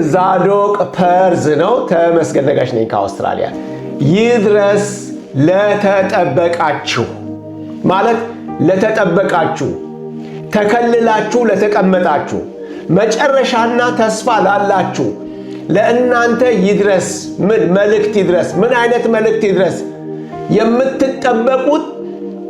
ዛዶቅ ፐርዝ ነው። ተመስገን ነጋሽ ነኝ ከአውስትራሊያ። ይድረስ ለተጠበቃችሁ ማለት ለተጠበቃችሁ፣ ተከልላችሁ ለተቀመጣችሁ፣ መጨረሻና ተስፋ ላላችሁ ለእናንተ ይድረስ። ምን መልእክት ይድረስ? ምን አይነት መልእክት ይድረስ? የምትጠበቁት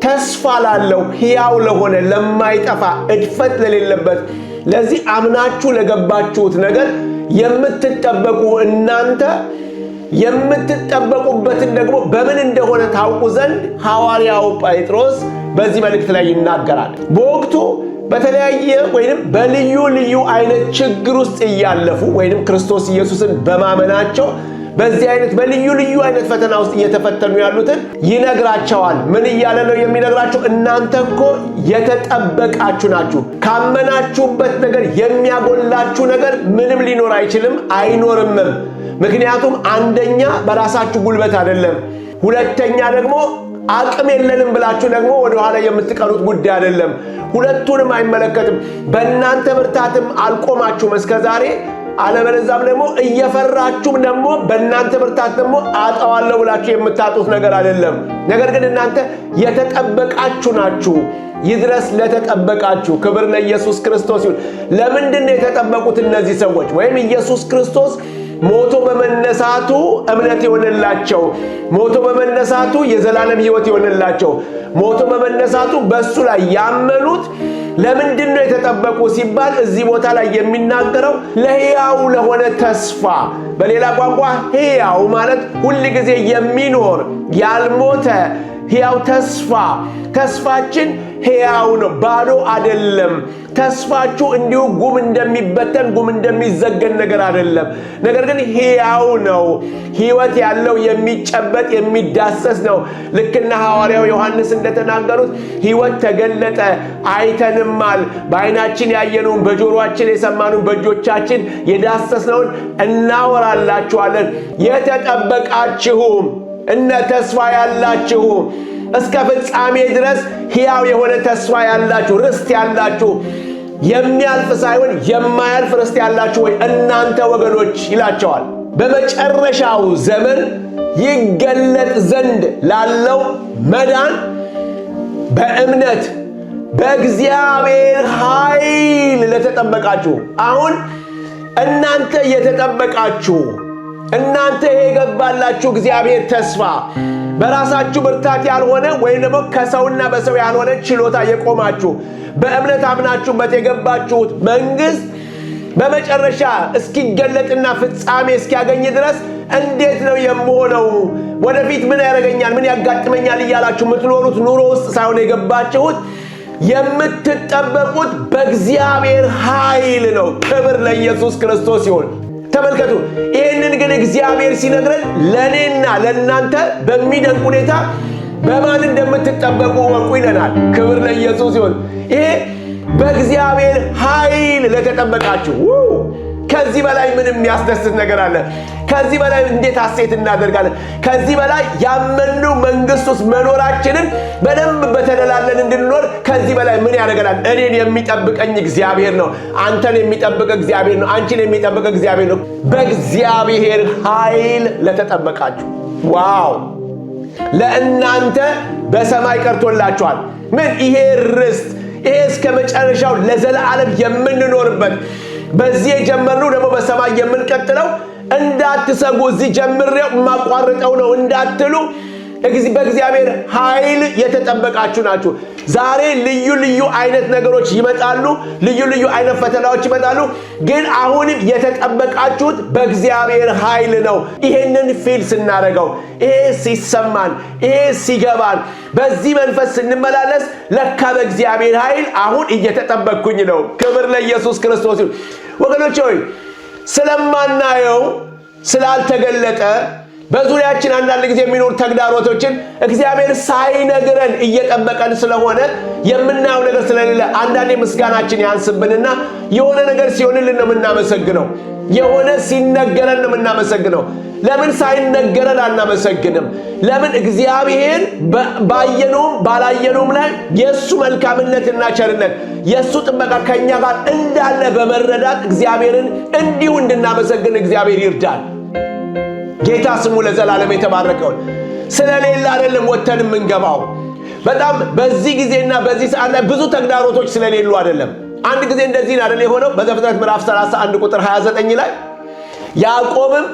ተስፋ ላለው ሕያው ለሆነ ለማይጠፋ እድፈት ለሌለበት ለዚህ አምናችሁ ለገባችሁት ነገር የምትጠበቁ እናንተ የምትጠበቁበትን ደግሞ በምን እንደሆነ ታውቁ ዘንድ ሐዋርያው ጴጥሮስ በዚህ መልእክት ላይ ይናገራል። በወቅቱ በተለያየ ወይንም በልዩ ልዩ አይነት ችግር ውስጥ እያለፉ ወይንም ክርስቶስ ኢየሱስን በማመናቸው በዚህ አይነት በልዩ ልዩ አይነት ፈተና ውስጥ እየተፈተኑ ያሉትን ይነግራቸዋል። ምን እያለ ነው የሚነግራቸው? እናንተ እኮ የተጠበቃችሁ ናችሁ። ካመናችሁበት ነገር የሚያጎላችሁ ነገር ምንም ሊኖር አይችልም፣ አይኖርምም። ምክንያቱም አንደኛ በራሳችሁ ጉልበት አይደለም፣ ሁለተኛ ደግሞ አቅም የለንም ብላችሁ ደግሞ ወደ ኋላ የምትቀሩት ጉዳይ አይደለም። ሁለቱንም አይመለከትም። በእናንተ ብርታትም አልቆማችሁም እስከዛሬ። አለበለዚያም ደግሞ እየፈራችሁም ደግሞ በእናንተ ብርታት ደግሞ አጣዋለሁ ብላችሁ የምታጡት ነገር አይደለም። ነገር ግን እናንተ የተጠበቃችሁ ናችሁ። ይድረስ ለተጠበቃችሁ። ክብር ለኢየሱስ ክርስቶስ ይሁን። ለምንድን ነው የተጠበቁት እነዚህ ሰዎች? ወይም ኢየሱስ ክርስቶስ ሞቶ በመነሳቱ እምነት የሆነላቸው፣ ሞቶ በመነሳቱ የዘላለም ሕይወት የሆነላቸው፣ ሞቶ በመነሳቱ በሱ ላይ ያመኑት ለምንድን ነው የተጠበቁ ሲባል እዚህ ቦታ ላይ የሚናገረው ለሕያው ለሆነ ተስፋ። በሌላ ቋንቋ ሕያው ማለት ሁል ጊዜ የሚኖር ያልሞተ ሕያው ተስፋ። ተስፋችን ሕያው ነው፣ ባዶ አይደለም። ተስፋችሁ እንዲሁ ጉም እንደሚበተን ጉም እንደሚዘገን ነገር አይደለም። ነገር ግን ሕያው ነው፣ ሕይወት ያለው የሚጨበጥ የሚዳሰስ ነው። ልክና ሐዋርያው ዮሐንስ እንደተናገሩት ሕይወት ተገለጠ፣ አይተንማል፣ በዓይናችን ያየነውን በጆሮአችን የሰማነውን በእጆቻችን የዳሰስነውን እናወራላችኋለን። የተጠበቃችሁም እነ ተስፋ ያላችሁ እስከ ፍጻሜ ድረስ ሕያው የሆነ ተስፋ ያላችሁ ርስት ያላችሁ የሚያልፍ ሳይሆን የማያልፍ ርስት ያላችሁ ወይ እናንተ ወገኖች ይላቸዋል። በመጨረሻው ዘመን ይገለጥ ዘንድ ላለው መዳን በእምነት በእግዚአብሔር ኃይል ለተጠበቃችሁ። አሁን እናንተ የተጠበቃችሁ እናንተ ይሄ የገባላችሁ እግዚአብሔር ተስፋ በራሳችሁ ብርታት ያልሆነ ወይም ደግሞ ከሰውና በሰው ያልሆነ ችሎታ የቆማችሁ በእምነት አምናችሁበት የገባችሁት መንግሥት በመጨረሻ እስኪገለጥና ፍጻሜ እስኪያገኝ ድረስ እንዴት ነው የምሆነው? ወደፊት ምን ያደርገኛል? ምን ያጋጥመኛል? እያላችሁ የምትኖሩት ኑሮ ውስጥ ሳይሆን የገባችሁት የምትጠበቁት በእግዚአብሔር ኃይል ነው። ክብር ለኢየሱስ ክርስቶስ ይሁን። ተመልከቱ። ይህንን ግን እግዚአብሔር ሲነግረን ለእኔና ለእናንተ በሚደንቅ ሁኔታ በማን እንደምትጠበቁ ወቁ ይለናል። ክብር ለኢየሱስ ይሁን። ይሄ በእግዚአብሔር ኃይል ለተጠበቃችሁ። ከዚህ በላይ ምንም የሚያስደስት ነገር አለ? ከዚህ በላይ እንዴት ሐሴት እናደርጋለን? ከዚህ በላይ ያመኑ መንግሥት ውስጥ መኖራችንን በደንብ በተደላለን እንድንኖር ከዚህ በላይ ምን ያደርገናል? እኔን የሚጠብቀኝ እግዚአብሔር ነው። አንተን የሚጠብቅ እግዚአብሔር ነው። አንቺን የሚጠብቅ እግዚአብሔር ነው። በእግዚአብሔር ኃይል ለተጠበቃችሁ። ዋው! ለእናንተ በሰማይ ቀርቶላችኋል። ምን? ይሄ ርስት፣ ይሄ እስከ መጨረሻው ለዘላለም የምንኖርበት በዚህ የጀመርነው ደግሞ በሰማይ የምንቀጥለው እንዳትሰጉ፣ እዚህ ጀምሬው የማቋርጠው ነው እንዳትሉ በእግዚአብሔር ኃይል የተጠበቃችሁ ናችሁ። ዛሬ ልዩ ልዩ አይነት ነገሮች ይመጣሉ፣ ልዩ ልዩ አይነት ፈተናዎች ይመጣሉ። ግን አሁንም የተጠበቃችሁት በእግዚአብሔር ኃይል ነው። ይሄንን ፊል ስናደርገው፣ ይሄ ሲሰማን፣ ይሄ ሲገባን፣ በዚህ መንፈስ ስንመላለስ ለካ በእግዚአብሔር ኃይል አሁን እየተጠበቅኩኝ ነው። ክብር ለኢየሱስ ክርስቶስ ይሁን። ወገኖች ሆይ ስለማናየው ስላልተገለጠ በዙሪያችን አንዳንድ ጊዜ የሚኖር ተግዳሮቶችን እግዚአብሔር ሳይነግረን እየጠበቀን ስለሆነ የምናየው ነገር ስለሌለ አንዳንዴ ምስጋናችን ያንስብንና የሆነ ነገር ሲሆንልን ነው የምናመሰግነው። የሆነ ሲነገረን ነው የምናመሰግነው። ለምን ሳይነገረን አናመሰግንም? ለምን እግዚአብሔር ባየነውም ባላየነውም ላይ የእሱ መልካምነትና ቸርነት የእሱ ጥበቃ ከእኛ ጋር እንዳለ በመረዳት እግዚአብሔርን እንዲሁ እንድናመሰግን እግዚአብሔር ይርዳል። ጌታ ስሙ ለዘላለም የተባረከውን። ስለሌለ አይደለም ወተን የምንገባው። በጣም በዚህ ጊዜና በዚህ ሰዓት ላይ ብዙ ተግዳሮቶች ስለሌሉ አይደለም። አንድ ጊዜ እንደዚህ አይደል የሆነው? በዘፍጥረት ምዕራፍ 31 ቁጥር 29 ላይ ያዕቆብም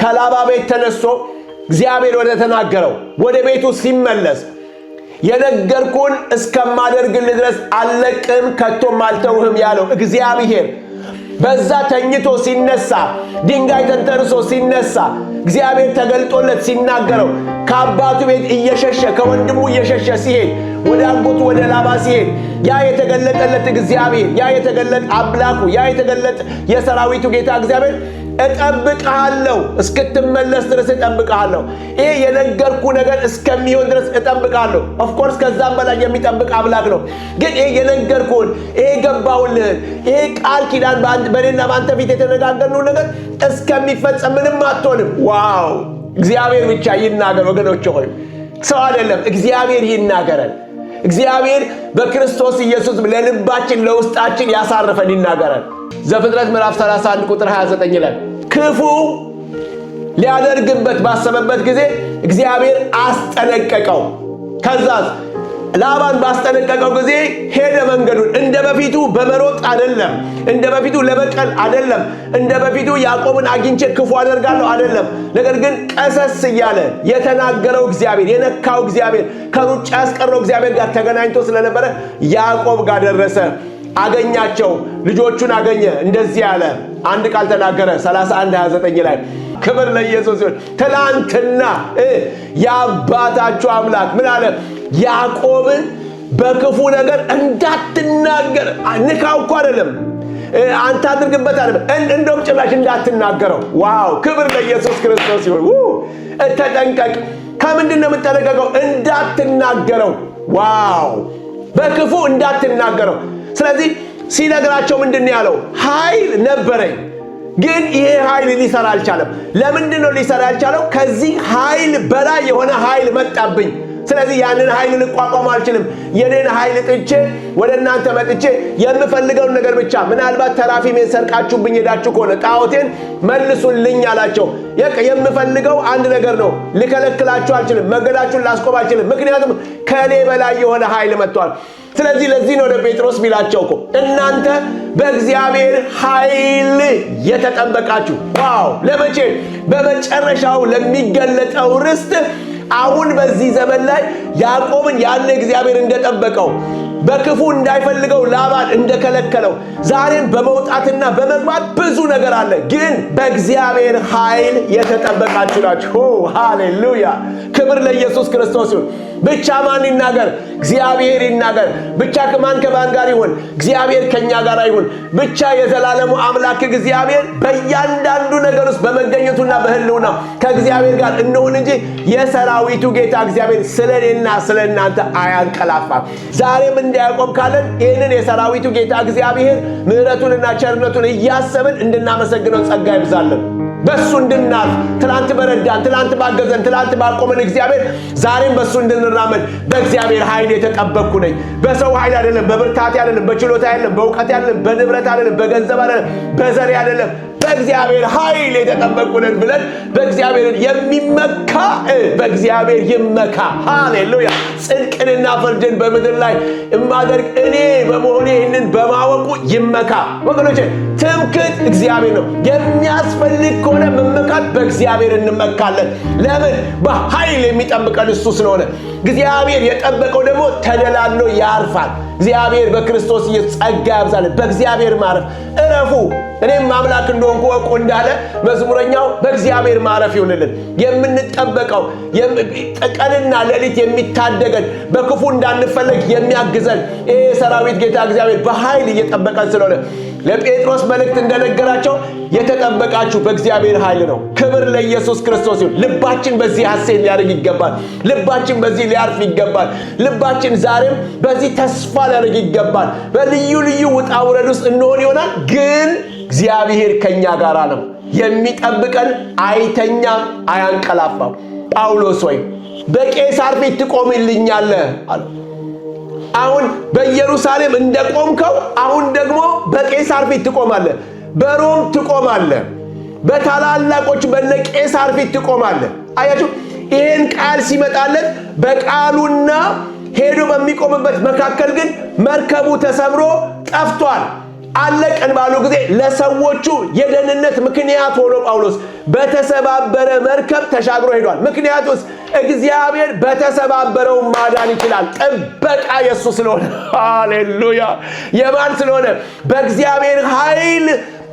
ከላባ ቤት ተነስቶ እግዚአብሔር ወደ ተናገረው ወደ ቤቱ ሲመለስ የነገርኩህን እስከማደርግልህ ድረስ አልለቅህም ከቶም አልተውህም ያለው እግዚአብሔር በዛ ተኝቶ ሲነሳ፣ ድንጋይ ተንተርሶ ሲነሳ እግዚአብሔር ተገልጦለት ሲናገረው ከአባቱ ቤት እየሸሸ ከወንድሙ እየሸሸ ሲሄድ ወደ አጎቱ ወደ ላባ ሲሄድ ያ የተገለጠለት እግዚአብሔር፣ ያ የተገለጠ አምላኩ፣ ያ የተገለጠ የሰራዊቱ ጌታ እግዚአብሔር እጠብቅሃለሁ፣ እስክትመለስ ድረስ እጠብቅሃለሁ፣ ይሄ የነገርኩ ነገር እስከሚሆን ድረስ እጠብቅሃለሁ። ኦፍኮርስ ከዛም በላይ የሚጠብቅ አምላክ ነው። ግን ይሄ የነገርኩህን፣ ይሄ ገባሁልህን፣ ይሄ ቃል ኪዳን በእኔና በአንተ ፊት የተነጋገርነው ነገር እስከሚፈጸም ምንም አትሆንም። ዋው! እግዚአብሔር ብቻ ይናገር ወገኖች ሆይ፣ ሰው አይደለም። እግዚአብሔር ይናገረን። እግዚአብሔር በክርስቶስ ኢየሱስ ለልባችን ለውስጣችን ያሳርፈን ይናገረን። ዘፍጥረት ምዕራፍ 31 ቁጥር 29 ላይ ክፉ ሊያደርግበት ባሰበበት ጊዜ እግዚአብሔር አስጠነቀቀው። ከዛስ ላባን ባስጠነቀቀው ጊዜ ሄደ መንገዱን። እንደ በፊቱ በመሮጥ አይደለም፣ እንደ በፊቱ ለበቀል አይደለም፣ እንደ በፊቱ ያዕቆብን አግኝቼ ክፉ አደርጋለሁ አይደለም። ነገር ግን ቀሰስ እያለ የተናገረው እግዚአብሔር፣ የነካው እግዚአብሔር፣ ከሩጫ ያስቀረው እግዚአብሔር ጋር ተገናኝቶ ስለነበረ ያዕቆብ ጋር ደረሰ፣ አገኛቸው፣ ልጆቹን አገኘ። እንደዚህ ያለ አንድ ቃል ተናገረ 31:29 ላይ ክብር ለኢየሱስ ይሁን። ትላንትና የአባታችሁ አምላክ ምን አለ? ያዕቆብን በክፉ ነገር እንዳትናገር። ንካው እኮ አይደለም፣ አንተ አድርግበት አይደለም፣ እንደውም ጭራሽ እንዳትናገረው። ዋው! ክብር ለኢየሱስ ክርስቶስ ይሁን። ተጠንቀቅ። ከምንድን ነው የምትጠነቀቀው? እንዳትናገረው። ዋው! በክፉ እንዳትናገረው። ስለዚህ ሲነግራቸው ምንድን ነው ያለው? ኃይል ነበረኝ፣ ግን ይሄ ኃይል ሊሰራ አልቻለም። ለምንድን ነው ሊሰራ ያልቻለው? ከዚህ ኃይል በላይ የሆነ ኃይል መጣብኝ። ስለዚህ ያንን ኃይል ልቋቋም አልችልም። የኔን ኃይል ጥቼ ወደ እናንተ መጥቼ የምፈልገውን ነገር ብቻ፣ ምናልባት ተራፊሜን ሰርቃችሁብኝ ሄዳችሁ ከሆነ ጣዖቴን መልሱልኝ አላቸው። የምፈልገው አንድ ነገር ነው። ልከለክላችሁ አልችልም። መንገዳችሁን ላስቆም አልችልም። ምክንያቱም ከኔ በላይ የሆነ ኃይል መጥቷል። ስለዚህ ለዚህ ነው ጴጥሮስ ቢላቸው እኮ እናንተ በእግዚአብሔር ኃይል የተጠበቃችሁ። ዋው! ለመቼ? በመጨረሻው ለሚገለጠው ርስት። አሁን በዚህ ዘመን ላይ ያዕቆብን ያን እግዚአብሔር እንደጠበቀው በክፉ እንዳይፈልገው ላባን እንደከለከለው ዛሬም በመውጣትና በመግባት ብዙ ነገር አለ። ግን በእግዚአብሔር ኃይል የተጠበቃችሁ ናችሁ። ሃሌሉያ! ክብር ለኢየሱስ ክርስቶስ ይሁን። ብቻ ማን ይናገር? እግዚአብሔር ይናገር። ብቻ ከማን ጋር ይሁን? እግዚአብሔር ከኛ ጋር ይሁን። ብቻ የዘላለሙ አምላክ እግዚአብሔር በእያንዳንዱ ነገር ውስጥ በመገኘቱና በህልውና ከእግዚአብሔር ጋር እንሆን እንጂ የሰራዊቱ ጌታ እግዚአብሔር ስለኔና ስለናንተ አያንቀላፋም። ዛሬም እንደ ያዕቆብ ካለን ይህንን የሰራዊቱ ጌታ እግዚአብሔር ምሕረቱንና ቸርነቱን እያሰብን እንድናመሰግነው ጸጋ ይብዛልን። በሱ እንድናልፍ ትላንት በረዳን፣ ትላንት ባገዘን፣ ትላንት ባቆመን እግዚአብሔር ዛሬም በሱ እንድንራመድ በእግዚአብሔር ኃይል የተጠበቅኩ ነኝ። በሰው ኃይል አይደለም፣ በብርታቴ አይደለም፣ በችሎታ አይደለም፣ በእውቀቴ አይደለም፣ በንብረት አይደለም፣ በገንዘብ አይደለም፣ በዘሬ አይደለም፣ በእግዚአብሔር ኃይል የተጠበቅኩ ነን ብለን በእግዚአብሔር የሚመካ በእግዚአብሔር ይመካ። ሃሌሉያ! ጽድቅንና ፍርድን በምድር ላይ እማደርግ እኔ በመሆኔ ይህንን በማወቁ ይመካ። ወገኖቼ ትምክህት እግዚአብሔር ነው። የሚያስፈልግ ከሆነ መመካት በእግዚአብሔር እንመካለን። ለምን? በኃይል የሚጠብቀን እሱ ስለሆነ። እግዚአብሔር የጠበቀው ደግሞ ተደላሎ ያርፋል። እግዚአብሔር በክርስቶስ ኢየሱስ ጸጋ ያብዛልን። በእግዚአብሔር ማረፍ እረፉ፣ እኔም አምላክ እንደሆንኩ እወቁ እንዳለ መዝሙረኛው በእግዚአብሔር ማረፍ ይሁንልን። የምንጠበቀው ቀንና ሌሊት የሚታደገን በክፉ እንዳንፈለግ የሚያግዘን ይሄ ሰራዊት ጌታ እግዚአብሔር በኃይል እየጠበቀን ስለሆነ ለጴጥሮስ መልእክት እንደነገራቸው የተጠበቃችሁ በእግዚአብሔር ኃይል ነው። ክብር ለኢየሱስ ክርስቶስ ይሁን። ልባችን በዚህ ሐሴት ሊያደርግ ይገባል። ልባችን በዚህ ሊያርፍ ይገባል። ልባችን ዛሬም በዚህ ተስፋ ሊያደርግ ይገባል። በልዩ ልዩ ውጣ ውረድ ውስጥ እንሆን ይሆናል፣ ግን እግዚአብሔር ከኛ ጋር ነው። የሚጠብቀን አይተኛም፣ አያንቀላፋም። ጳውሎስ ሆይ በቄሳር ፊት ትቆምልኛለህ አለው። አሁን በኢየሩሳሌም እንደቆምከው አሁን ደግሞ በቄሳር ፊት ትቆማለህ፣ በሮም ትቆማለህ፣ በታላላቆች በነ ቄሳር ፊት ትቆማለህ። አያችሁ፣ ይህን ቃል ሲመጣለት በቃሉና ሄዶ በሚቆምበት መካከል ግን መርከቡ ተሰብሮ ጠፍቷል። አለቀን ባሉ ጊዜ ለሰዎቹ የደህንነት ምክንያት ሆኖ ጳውሎስ በተሰባበረ መርከብ ተሻግሮ ሄዷል። ምክንያቱስ እግዚአብሔር በተሰባበረው ማዳን ይችላል። ጥበቃ የሱ ስለሆነ፣ ሃሌሉያ! የማን ስለሆነ? በእግዚአብሔር ኃይል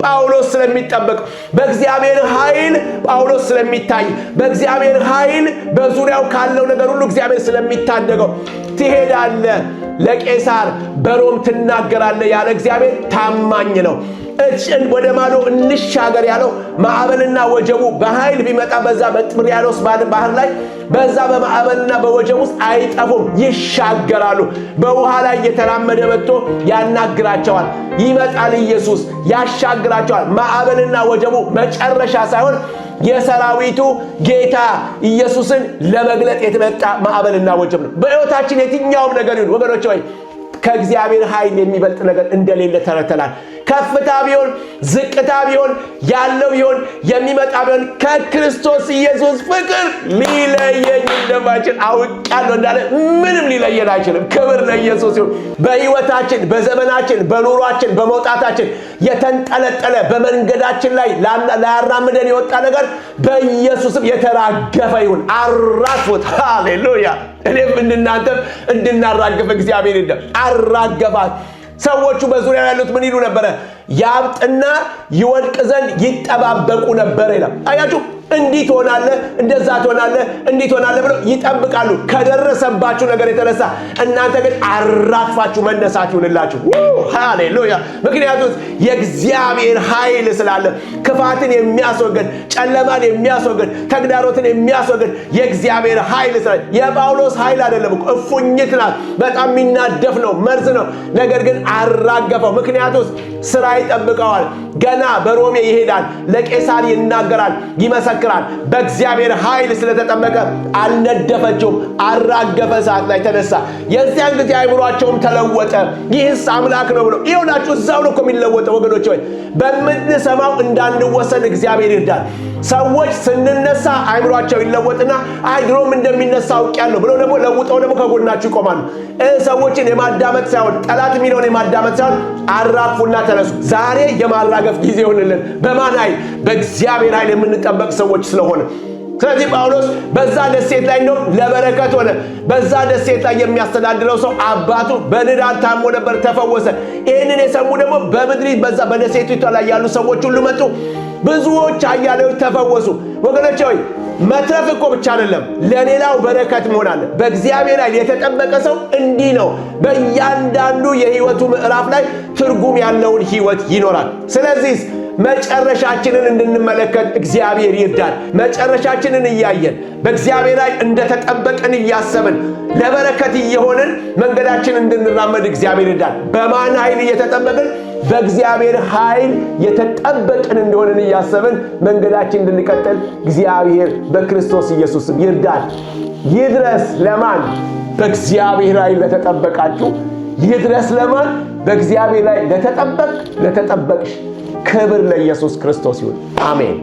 ጳውሎስ ስለሚጠበቅ፣ በእግዚአብሔር ኃይል ጳውሎስ ስለሚታይ፣ በእግዚአብሔር ኃይል በዙሪያው ካለው ነገር ሁሉ እግዚአብሔር ስለሚታደገው ትሄዳለህ፣ ለቄሳር በሮም ትናገራለህ ያለ እግዚአብሔር ታማኝ ነው። እችን ወደ ማዶ እንሻገር ያለው ማዕበልና ወጀቡ በኃይል ቢመጣ በዛ በጥብርያዶስ ባህር ላይ በዛ በማዕበልና በወጀብ ውስጥ አይጠፉም፣ ይሻገራሉ። በውሃ ላይ እየተራመደ መጥቶ ያናግራቸዋል። ይመጣል ኢየሱስ ያሻግራቸዋል። ማዕበልና ወጀቡ መጨረሻ ሳይሆን የሰራዊቱ ጌታ ኢየሱስን ለመግለጥ የተመጣ ማዕበልና ወጀብ ነው። በሕይወታችን የትኛውም ነገር ይሁን ወገኖች ሆይ ከእግዚአብሔር ኃይል የሚበልጥ ነገር እንደሌለ ተረተናል። ከፍታ ቢሆን ዝቅታ ቢሆን ያለው ቢሆን የሚመጣ ቢሆን ከክርስቶስ ኢየሱስ ፍቅር ሊለየኝ እንደማይችል አውቃለሁ እንዳለ ምንም ሊለየን አይችልም። ክብር ለኢየሱስ ይሁን። በሕይወታችን፣ በዘመናችን፣ በኑሯችን፣ በመውጣታችን የተንጠለጠለ በመንገዳችን ላይ ላያራምደን የወጣ ነገር በኢየሱስም የተራገፈ ይሁን። አራግፉት። ሃሌሉያ! እኔም እናንተም እንድናራግፍ እግዚአብሔር ይደም አራገፋት። ሰዎቹ በዙሪያ ያሉት ምን ይሉ ነበረ? ያብጥና ይወድቅ ዘንድ ይጠባበቁ ነበር ይላል። አያችሁ፣ እንዲህ ትሆናለህ፣ እንደዛ ትሆናለህ፣ እንዲህ ትሆናለህ ብለው ይጠብቃሉ። ከደረሰባችሁ ነገር የተነሳ እናንተ ግን አራግፋችሁ መነሳት ይሁንላችሁ። ሃሌሉያ! ምክንያቱም የእግዚአብሔር ኃይል ስላለ፣ ክፋትን የሚያስወግድ፣ ጨለማን የሚያስወግድ፣ ተግዳሮትን የሚያስወግድ የእግዚአብሔር ኃይል ስላለ፣ የጳውሎስ ኃይል አይደለም እኮ እፉኝት ናት። በጣም የሚናደፍ ነው፣ መርዝ ነው። ነገር ግን አራገፈው። ምክንያቱም ስራ ይጠብቀዋል። ገና በሮሜ ይሄዳል፣ ለቄሳር ይናገራል፣ ይመሰክራል። በእግዚአብሔር ኃይል ስለተጠመቀ አልነደፈችውም። አራገፈ። ሰዓት ላይ ተነሳ። የዚያን ጊዜ አይምሯቸውም ተለወጠ። ይህስ አምላክ ነው ብሎ ይኸውላችሁ፣ እዛው ነው እኮ የሚለወጠው ወገኖች ሆይ። በምንሰማው እንዳንወሰን እግዚአብሔር ይርዳል። ሰዎች ስንነሳ አይምሯቸው ይለወጥና አይ ድሮም እንደሚነሳ አውቄያለሁ ብሎ ደግሞ ለውጠው ደግሞ ከጎናችሁ ይቆማሉ። ሰዎችን የማዳመጥ ሳይሆን ጠላት የሚለውን የማዳመጥ ሳይሆን አራግፉና ተነሱ። ዛሬ የማራገፍ ጊዜ ይሆንልን። በማን ኃይል? በእግዚአብሔር ኃይል የምንጠበቅ ሰዎች ስለሆነ። ስለዚህ ጳውሎስ በዛ ደሴት ላይ ነው ለበረከት ሆነ። በዛ ደሴት ላይ የሚያስተዳድረው ሰው አባቱ በንዳድ ታሞ ነበር፣ ተፈወሰ። ይህንን የሰሙ ደግሞ በምድሪት በዛ በደሴቷ ላይ ያሉ ሰዎች ሁሉ መጡ። ብዙዎች አያሌዎች ተፈወሱ። ወገኖች ሆይ መትረፍ እኮ ብቻ አይደለም፣ ለሌላው በረከት መሆን አለ። በእግዚአብሔር ኃይል የተጠበቀ ሰው እንዲህ ነው። በእያንዳንዱ የህይወቱ ምዕራፍ ላይ ትርጉም ያለውን ህይወት ይኖራል። ስለዚህ መጨረሻችንን እንድንመለከት እግዚአብሔር ይርዳል። መጨረሻችንን እያየን በእግዚአብሔር ላይ እንደተጠበቀን እያሰብን ለበረከት እየሆንን መንገዳችንን እንድንራመድ እግዚአብሔር ይርዳል። በማን ኃይል እየተጠበቅን? በእግዚአብሔር ኃይል የተጠበቅን እንደሆንን እያሰብን መንገዳችን እንድንቀጥል እግዚአብሔር በክርስቶስ ኢየሱስም ይርዳል። ይድረስ ለማን? በእግዚአብሔር ኃይል ለተጠበቃችሁ። ይድረስ ለማን? በእግዚአብሔር ላይ ለተጠበቅሽ። ክብር ለኢየሱስ ክርስቶስ ይሁን። አሜን።